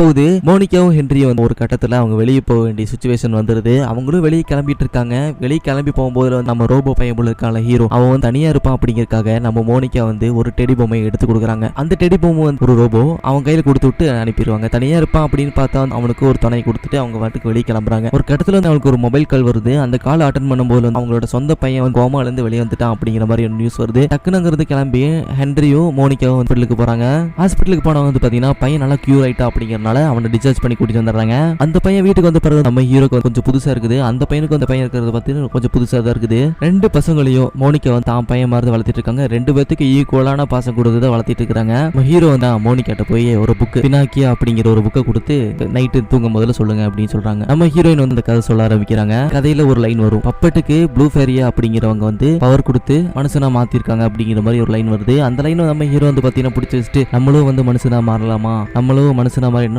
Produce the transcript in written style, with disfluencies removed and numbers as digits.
போகுது. மோனிகாவும் ஹென்ரியும் ஒரு கட்டத்துல அவங்க வெளியே போக வேண்டிய சிச்சுவேஷன் வந்துருது. அவங்களும் வெளியே கிளம்பிட்டு இருக்காங்க. வெளியே கிளம்பி போகும்போது நம்ம ரோபோ பையன் போல இருக்கான ஹீரோ அவன் வந்து தனியா இருப்பான் அப்படிங்கறக்காக நம்ம மோனிகா வந்து ஒரு டெடி பொம்மையை எடுத்து கொடுக்குறாங்க. அந்த டெடி பொம்மை வந்து ஒரு ரோபோ அவன் கையில கொடுத்து விட்டு அனுப்பிடுவாங்க. தனியா இருப்பான் அப்படின்னு பார்த்தா அவனுக்கு ஒரு துணை கொடுத்துட்டு அவங்க வாட்டுக்கு வெளியே கிளம்புறாங்க. ஒரு கட்டத்துல வந்து அவனுக்கு ஒரு மொபைல் கால் வருது. அந்த கால் அட்டன் பண்ணும்போது அவங்களோட சொந்த பையன் வந்து கோமால இருந்து வெளியே வந்துட்டான் அப்படிங்கிற மாதிரி ஒரு நியூஸ் வருது. டக்குனுங்கிறது கிளம்பி ஹென்ரியும் மோனிகாவும் ஹாஸ்பிட்டலுக்கு போறாங்க. ஹாஸ்பிட்டலுக்கு போனவங்க வந்து பாத்தீங்கன்னா பையன் நல்லா கியூர் ஆயிட்டா அப்படிங்கறனால அவனை டிஸ்சார்ஜ் பண்ணி கூட்டிட்டு வந்துடுறாங்க. அந்த பையன் வீட்டுக்கு வந்த பிறகு நம்ம ஹீரோக்கு கொஞ்சம் புதுசா இருக்குது. அந்த பையனுக்கு அந்த பையன் இருக்கிறத பார்த்தீங்கன்னா கொஞ்சம் புதுசா தான் இருக்குது. ரெண்டு பசங்களையும் மோனிகா வந்து தான் பையன் மாதிரி வளர்த்திட்டு இருக்காங்க. ரெண்டு பேத்துக்கு ஈக்குவலான பாசம் கொடுத்து வளர்த்திட்டு இருக்காங்க. ஹீரோ வந்து மோனிகாட்ட போய் ஒரு புக் பினாக்கியா அப்படிங்கிற ஒரு புக்கை கொடுத்து நைட்டு தூங்கும் முதல்ல சொல்லுங்க அப்படின்னு சொல்றாங்க. நம்ம ஹீரோயின் வந்து இந்த கதை சொல்ல ஆரம்பிக்கிறாங்க. கதையில ஒரு லைன் வரும். பப்பட்டுக்கு ப்ளூ ஃபேரியா அப்படிங்கிறவங்க வந்து பவர் கொடுத்து மனுஷனா மாத்திருக்காங்க அப்படிங்கிற மாதிரி ஒரு லைன் வருது. அந்த லைன் நம்ம ஹீரோ வந்து பாத்தீங்கன்னா பிடிச்சி வச்சுட்டு நம்மளும் வந்து மனுஷனா மாறலாமா, நம்மளும் மனுஷனா மாறி